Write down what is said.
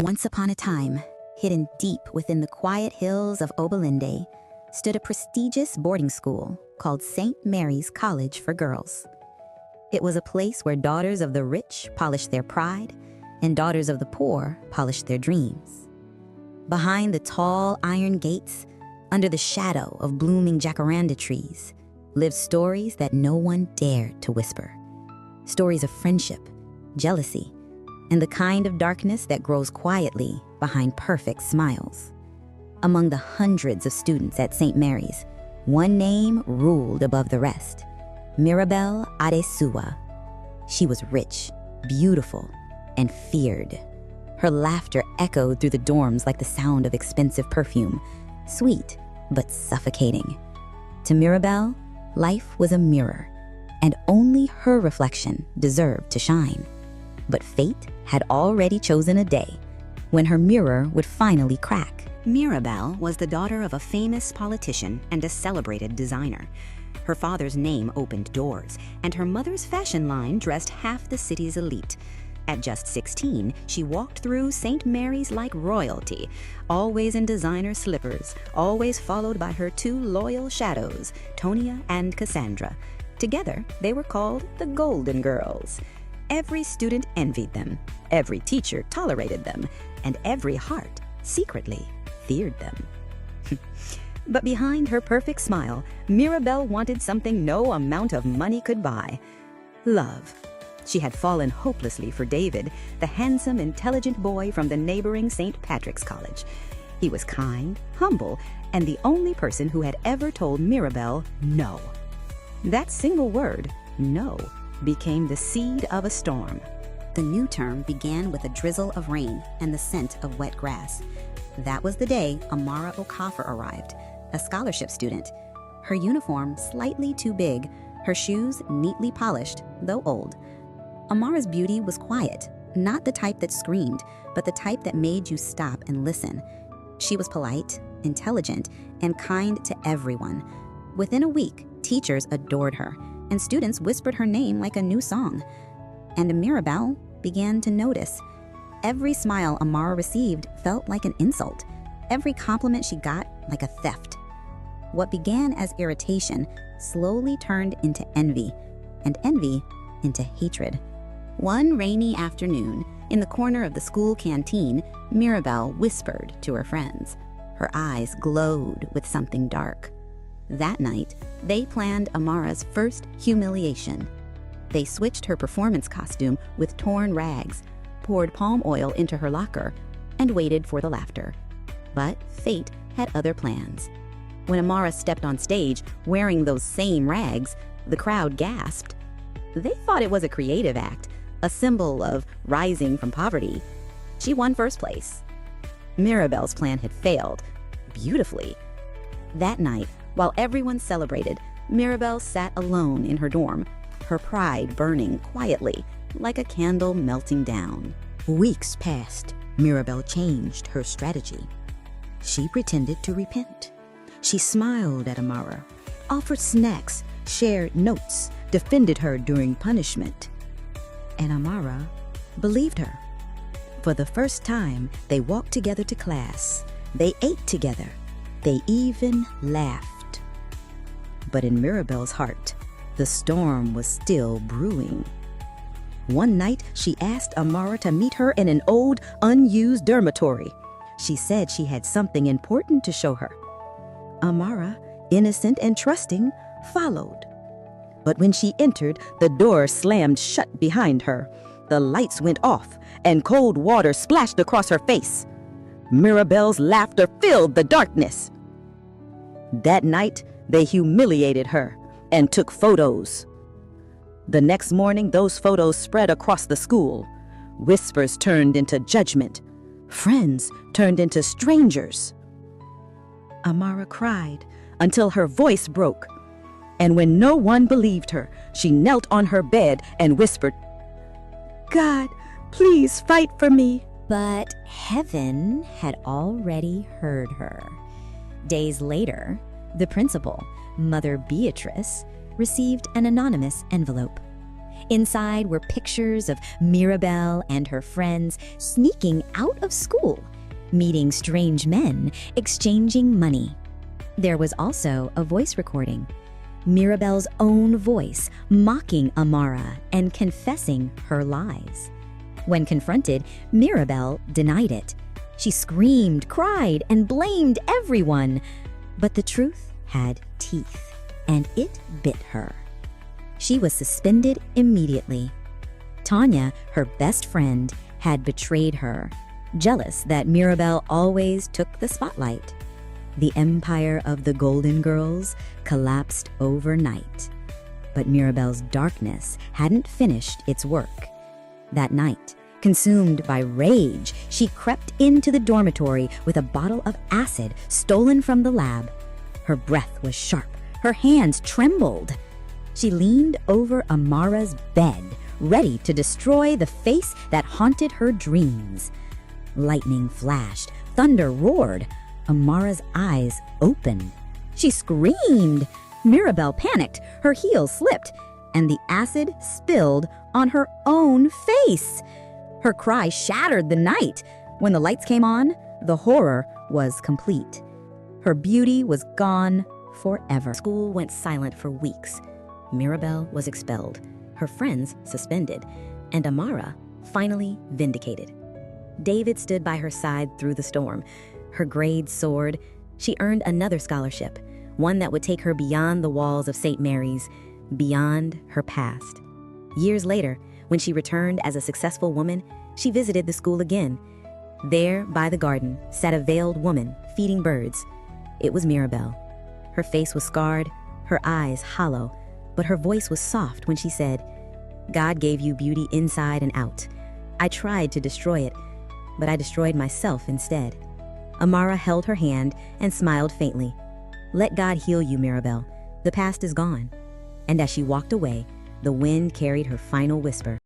Once upon a time, hidden deep within the quiet hills of Obalende, stood a prestigious boarding school called St. Mary's College for Girls. It was a place where daughters of the rich polished their pride and daughters of the poor polished their dreams. Behind the tall iron gates, under the shadow of blooming jacaranda trees, lived stories that no one dared to whisper. Stories of friendship, jealousy, and the kind of darkness that grows quietly behind perfect smiles. Among the hundreds of students at St. Mary's, one name ruled above the rest: Mirabel Adesuwa. She was rich, beautiful, and feared. Her laughter echoed through the dorms like the sound of expensive perfume, sweet but suffocating. To Mirabel, life was a mirror, and only her reflection deserved to shine. But fate had already chosen a day when her mirror would finally crack. Mirabel was the daughter of a famous politician and a celebrated designer. Her father's name opened doors, and her mother's fashion line dressed half the city's elite. At just 16, she walked through St. Mary's like royalty, always in designer slippers, always followed by her two loyal shadows, Tonia and Cassandra. Together, they were called the Golden Girls. Every student envied them, every teacher tolerated them, and every heart secretly feared them. But behind her perfect smile, Mirabel wanted something no amount of money could buy: love. She had fallen hopelessly for David, the handsome, intelligent boy from the neighboring St. Patrick's College. He was kind, humble, and the only person who had ever told Mirabel no. That single word, no, became the seed of a storm. The new term began with a drizzle of rain and the scent of wet grass. That was the day Amara Okafor arrived, a scholarship student. Her uniform slightly too big, her shoes neatly polished, though old. Amara's beauty was quiet, not the type that screamed, but the type that made you stop and listen. She was polite, intelligent, and kind to everyone. Within a week, teachers adored her, and students whispered her name like a new song. And Mirabel began to notice. Every smile Amara received felt like an insult. Every compliment she got like a theft. What began as irritation slowly turned into envy, and envy into hatred. One rainy afternoon, in the corner of the school canteen, Mirabel whispered to her friends. Her eyes glowed with something dark. That night, they planned Amara's first humiliation. They switched her performance costume with torn rags, poured palm oil into her locker, and waited for the laughter. But fate had other plans. When Amara stepped on stage wearing those same rags, the crowd gasped. They thought it was a creative act, a symbol of rising from poverty. She won first place. Mirabel's plan had failed, beautifully. That night, while everyone celebrated, Mirabel sat alone in her dorm, her pride burning quietly, like a candle melting down. Weeks passed. Mirabel changed her strategy. She pretended to repent. She smiled at Amara, offered snacks, shared notes, defended her during punishment. And Amara believed her. For the first time, they walked together to class. They ate together. They even laughed. But in Mirabel's heart, the storm was still brewing. One night, she asked Amara to meet her in an old, unused dormitory. She said she had something important to show her. Amara, innocent and trusting, followed. But when she entered, the door slammed shut behind her. The lights went off, and cold water splashed across her face. Mirabel's laughter filled the darkness. That night, they humiliated her and took photos. The next morning, those photos spread across the school. Whispers turned into judgment. Friends turned into strangers. Amara cried until her voice broke. And when no one believed her, she knelt on her bed and whispered, "God, please fight for me." But heaven had already heard her. Days later, the principal, Mother Beatrice, received an anonymous envelope. Inside were pictures of Mirabel and her friends sneaking out of school, meeting strange men, exchanging money. There was also a voice recording, Mirabel's own voice mocking Amara and confessing her lies. When confronted, Mirabel denied it. She screamed, cried, and blamed everyone. But the truth had teeth, and it bit her. She was suspended immediately. Tanya, her best friend, had betrayed her, jealous that Mirabel always took the spotlight. The empire of the Golden Girls collapsed overnight. But Mirabel's darkness hadn't finished its work. That night, consumed by rage, she crept into the dormitory with a bottle of acid stolen from the lab. Her breath was sharp. Her hands trembled. She leaned over Amara's bed, ready to destroy the face that haunted her dreams. Lightning flashed. Thunder roared. Amara's eyes opened. She screamed. Mirabel panicked. Her heels slipped, and the acid spilled on her own face. Her cry shattered the night. When the lights came on, the horror was complete. Her beauty was gone forever. School went silent for weeks. Mirabel was expelled, her friends suspended, and Amara finally vindicated. David stood by her side through the storm. Her grades soared. She earned another scholarship, one that would take her beyond the walls of St. Mary's, beyond her past. Years later, when she returned as a successful woman, she visited the school again. There, by the garden, sat a veiled woman feeding birds. It was Mirabel. Her face was scarred, her eyes hollow, but her voice was soft when she said, "God gave you beauty inside and out. I tried to destroy it, but I destroyed myself instead." Amara held her hand and smiled faintly. "Let God heal you, Mirabel. The past is gone." And as she walked away, the wind carried her final whisper.